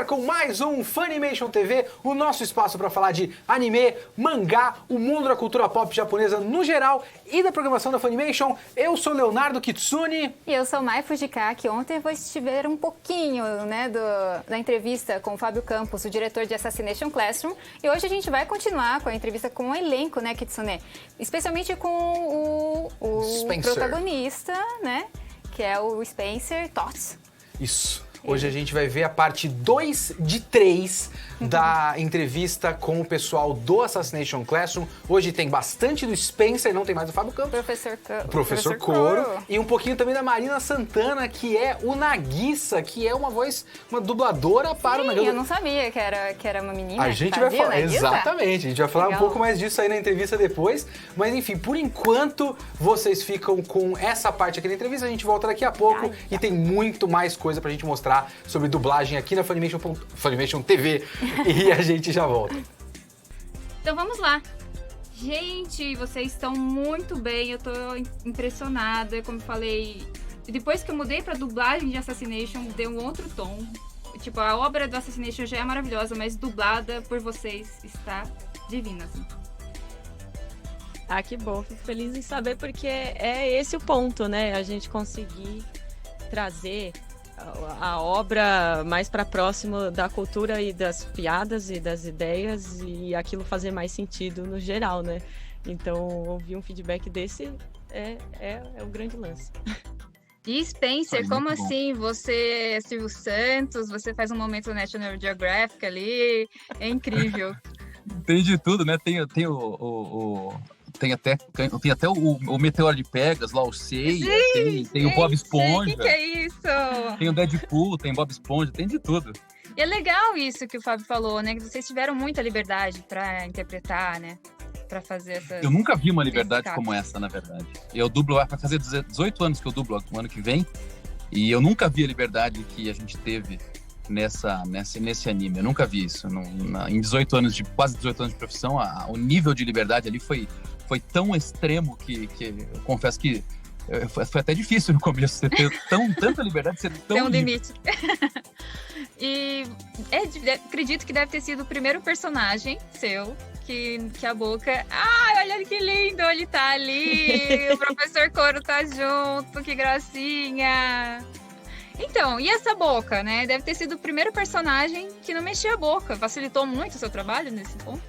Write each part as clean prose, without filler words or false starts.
com mais um Funimation TV, o nosso espaço para falar de anime, mangá, o mundo da cultura pop japonesa no geral e da programação da Funimation. Eu sou Leonardo Kitsune. E eu sou Mai Fujikaki. Ontem vocês tiveram um pouquinho, da entrevista com o Fábio Campos, o diretor de Assassination Classroom. E hoje a gente vai continuar com a entrevista com o elenco, né, Kitsune? Especialmente com o protagonista, né? Que é o Spencer Tots. Isso. Hoje a gente vai ver a parte 2 de 3 da entrevista com o pessoal do Assassination Classroom. Hoje tem bastante do Spencer, não tem mais o Fábio Campos. Professor Koro. E um pouquinho também da Marina Santana, que é o Nagisa, que é uma voz, uma dubladora para o Nagisa. Eu não sabia que era uma menina. A gente vai falar, exatamente, a gente vai falar um pouco mais disso aí na entrevista depois. Mas enfim, por enquanto, vocês ficam com essa parte aqui da entrevista. A gente volta daqui a pouco e tem muito mais coisa pra gente mostrar sobre dublagem aqui na Funimation TV. E a gente já volta. Então vamos lá. Gente, vocês estão muito bem, eu tô impressionada. Como eu falei, depois que eu mudei pra dublagem de Assassination, deu um outro tom. Tipo, a obra do Assassination já é maravilhosa, mas dublada por vocês está divina, assim. Ah, que bom, fico feliz em saber, porque é esse o ponto, né? A gente conseguir trazer a obra mais para próximo da cultura e das piadas e das ideias e aquilo fazer mais sentido no geral, né? Então, ouvir um feedback desse é o grande lance. E Spencer, como assim? Você é Silvio Santos, você faz um momento no National Geographic ali, é incrível. Tem de tudo, né? Tem até o Meteoro de Pegas, lá o Seiya, tem o Bob Esponja. Que é isso? Tem o Deadpool, tem Bob Esponja, tem de tudo. E é legal isso que o Fábio falou, né? Que vocês tiveram muita liberdade pra interpretar, né? Pra fazer essa... Eu nunca vi uma liberdade como essa, na verdade. Eu dublo, vai fazer 18 anos que eu dublo no ano que vem, e eu nunca vi a liberdade que a gente teve nesse anime. Eu nunca vi isso. Em 18 anos quase 18 anos de profissão, o nível de liberdade ali foi tão extremo que eu confesso que foi até difícil no começo você ter tanta liberdade, ser tão tem um livre. limite. E acredito que deve ter sido o primeiro personagem seu que a boca... Ai, olha que lindo, ele tá ali, o professor Koro tá junto, que gracinha. Então, e essa boca, né? Deve ter sido o primeiro personagem que não mexia a boca. Facilitou muito o seu trabalho nesse ponto?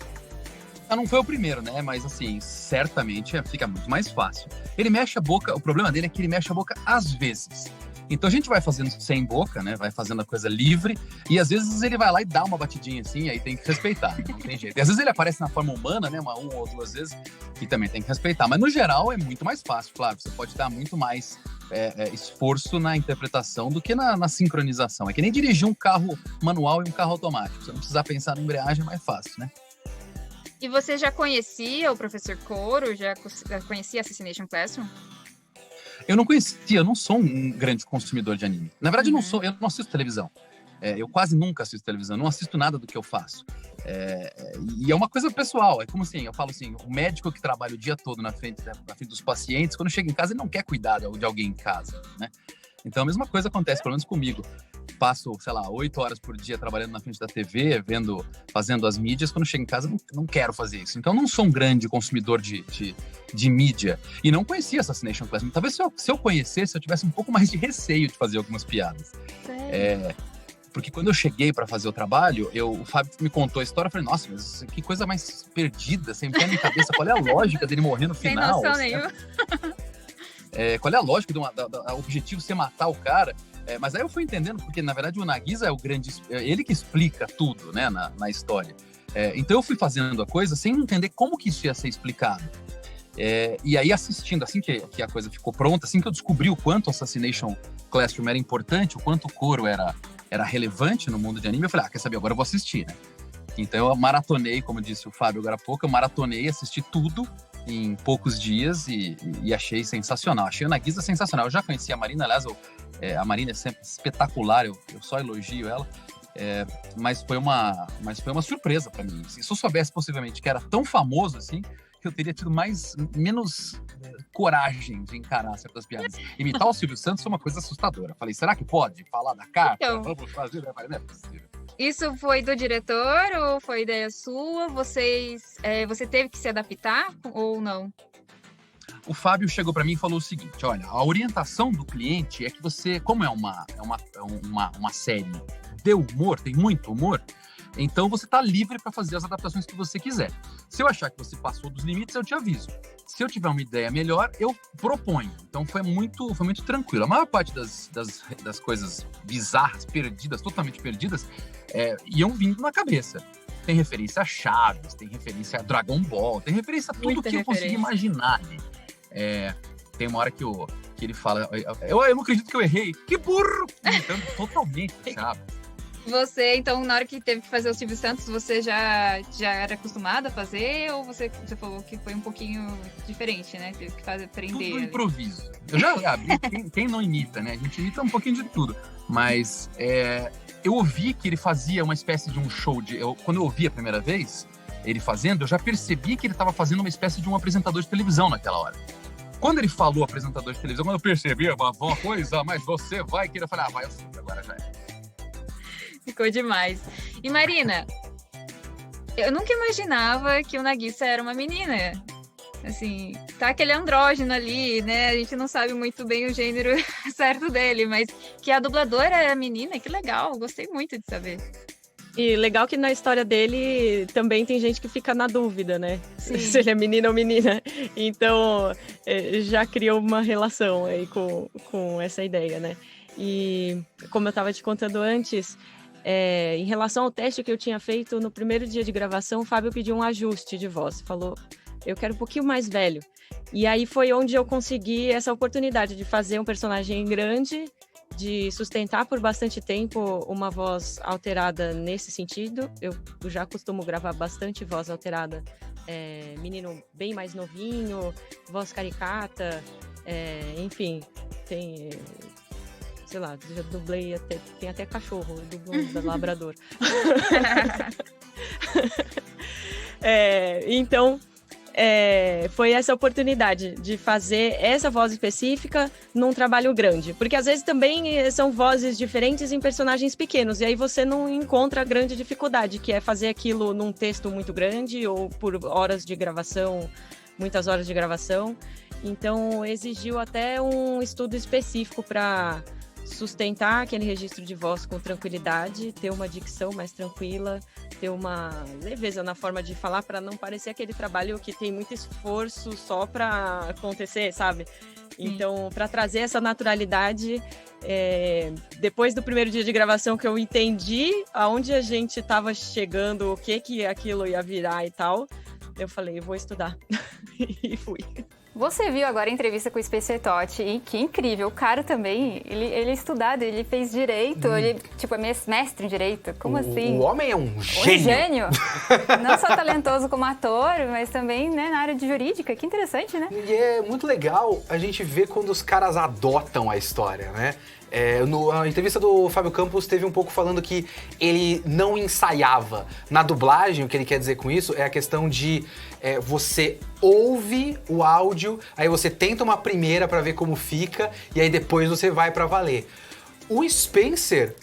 Não foi o primeiro, né? Mas, assim, certamente fica muito mais fácil. Ele mexe a boca, o problema dele é que ele mexe a boca às vezes. Então a gente vai fazendo sem boca, né? Vai fazendo a coisa livre. E às vezes ele vai lá e dá uma batidinha assim, aí tem que respeitar, né? Não tem jeito. E às vezes ele aparece na forma humana, né? Uma ou duas vezes, e também tem que respeitar. Mas no geral é muito mais fácil, claro. Você pode dar muito mais esforço na interpretação do que na sincronização. É que nem dirigir um carro manual e um carro automático. Você não precisa pensar na embreagem, é mais fácil, né? E você já conhecia o professor Koro? Já conhecia Assassination Classroom? Eu não conhecia, eu não sou um grande consumidor de anime. Na verdade, eu não assisto televisão. Eu quase nunca assisto televisão, não assisto nada do que eu faço. E é uma coisa pessoal, é como assim, eu falo assim, o médico que trabalha o dia todo na frente dos pacientes, quando chega em casa, ele não quer cuidar de alguém em casa, né? Então a mesma coisa acontece, pelo menos comigo. Passo, 8 horas por dia trabalhando na frente da TV, fazendo as mídias. Quando chego em casa, não quero fazer isso. Então, eu não sou um grande consumidor de mídia. E não conhecia Assassination Classroom. Talvez se eu conhecesse, eu tivesse um pouco mais de receio de fazer algumas piadas. Porque quando eu cheguei para fazer o trabalho, o Fábio me contou a história. Eu falei, nossa, mas que coisa mais perdida, sem pé nem cabeça. Qual é a lógica dele morrer no final? Sem noção nenhuma. Qual é a lógica do objetivo ser matar o cara? Mas aí eu fui entendendo, porque na verdade o Nagisa é ele que explica tudo, né, na história. Então eu fui fazendo a coisa sem entender como que isso ia ser explicado. E aí assistindo, assim que a coisa ficou pronta, assim que eu descobri o quanto o Assassination Classroom era importante, o quanto o Koro era relevante no mundo de anime, eu falei, quer saber, agora eu vou assistir, né? Então eu maratonei, como disse o Fábio agora há pouco, assisti tudo em poucos dias e achei sensacional. Achei a Nagisa sensacional. Eu já conhecia a Marina, aliás, a Marina é sempre espetacular, eu só elogio ela. Mas foi uma surpresa para mim. Se eu soubesse possivelmente que era tão famoso assim, eu teria tido menos coragem de encarar certas piadas. Imitar o Silvio Santos foi uma coisa assustadora. Falei, será que pode falar da carta? Então, vamos fazer? Não é possível. Isso foi do diretor ou foi ideia sua? Você teve que se adaptar ou não? O Fábio chegou para mim e falou o seguinte: olha, a orientação do cliente é que você, como é uma série de humor, tem muito humor, então você está livre para fazer as adaptações que você quiser. Se eu achar que você passou dos limites, eu te aviso. Se eu tiver uma ideia melhor, eu proponho. Então foi muito tranquilo. A maior parte das coisas bizarras, perdidas, totalmente perdidas, iam vindo na cabeça. Tem referência a Chaves, tem referência a Dragon Ball, tem referência a tudo que eu consegui imaginar ali. Tem uma hora que ele fala, eu não acredito que eu errei. Que burro! Então, totalmente, sabe? Você, então, na hora que teve que fazer o Silvio Santos, você já era acostumado a fazer? Ou você falou que foi um pouquinho diferente, né? Teve que aprender. Tudo improviso. Eu já quem não imita, né? A gente imita um pouquinho de tudo. Mas eu ouvi que ele fazia uma espécie de um show quando eu ouvi a primeira vez, ele fazendo, eu já percebi que ele estava fazendo uma espécie de um apresentador de televisão naquela hora. Quando ele falou apresentador de televisão, quando eu percebi uma coisa, mas você vai querer falar, vai, eu sei, agora já é. Ficou demais. E Marina, eu nunca imaginava que o Nagisa era uma menina. Assim, tá aquele andrógeno ali, né? A gente não sabe muito bem o gênero certo dele, mas que a dubladora é menina, que legal. Gostei muito de saber. E legal que na história dele também tem gente que fica na dúvida, né? Sim. Se ele é menino ou menina. Então, já criou uma relação aí com essa ideia, né? E como eu estava te contando antes, em relação ao teste que eu tinha feito no primeiro dia de gravação, o Fábio pediu um ajuste de voz. Falou, eu quero um pouquinho mais velho. E aí foi onde eu consegui essa oportunidade de fazer um personagem grande, de sustentar por bastante tempo uma voz alterada nesse sentido. Eu já costumo gravar bastante voz alterada. Menino bem mais novinho, voz caricata, enfim, tem... sei lá, já dublei tem até cachorro, dublou da labrador. Então, foi essa oportunidade de fazer essa voz específica num trabalho grande. Porque às vezes também são vozes diferentes em personagens pequenos, e aí você não encontra a grande dificuldade, que é fazer aquilo num texto muito grande ou por horas de gravação, muitas horas de gravação. Então, exigiu até um estudo específico para sustentar aquele registro de voz com tranquilidade, ter uma dicção mais tranquila, ter uma leveza na forma de falar para não parecer aquele trabalho que tem muito esforço só para acontecer, sabe? Então, para trazer essa naturalidade, depois do primeiro dia de gravação que eu entendi aonde a gente estava chegando, o que aquilo ia virar e tal, eu falei, eu vou estudar. E fui. Você viu agora a entrevista com o Spencer Totti, e que incrível, o cara também, ele é estudado, ele fez direito, ele é mestre em direito, como assim? O homem é um gênio. Um gênio, não só talentoso como ator, mas também, né, na área de jurídica, que interessante, né? E é muito legal a gente ver quando os caras adotam a história, né? Na entrevista do Fábio Campos teve um pouco falando que ele não ensaiava. Na dublagem, o que ele quer dizer com isso é a questão de você ouve o áudio, aí você tenta uma primeira pra ver como fica, e aí depois você vai pra valer. O Spencer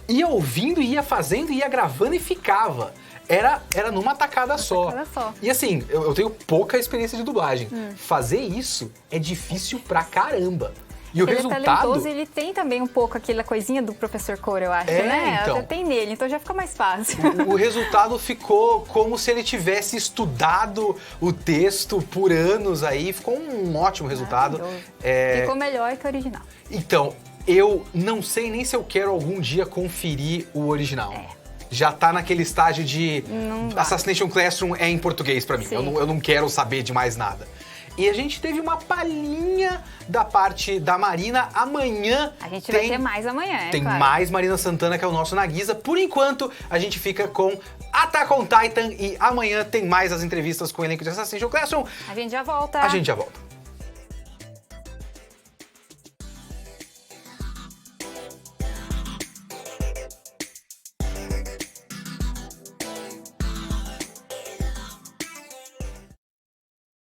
ia ouvindo, ia fazendo, ia gravando e ficava. Era numa tacada só. E assim, eu tenho pouca experiência de dublagem. Fazer isso é difícil pra caramba. E o resultado... Ele é talentoso, ele tem também um pouco aquela coisinha do Professor Coro, eu acho, né? Então, até tem nele, então já fica mais fácil. O resultado ficou como se ele tivesse estudado o texto por anos aí, ficou um ótimo resultado. Ficou melhor que o original. Então, eu não sei nem se eu quero algum dia conferir o original. Já tá naquele estágio de Assassination Classroom é em português pra mim, eu não quero saber de mais nada. E a gente teve uma palhinha da parte da Marina. Amanhã a gente vai ter mais amanhã, Tem claro. mais Marina Santana, que é o nosso Nagisa. Por enquanto, a gente fica com Attack on Titan. E amanhã tem mais as entrevistas com o elenco de Assassination Classroom. A gente já volta. A gente já volta.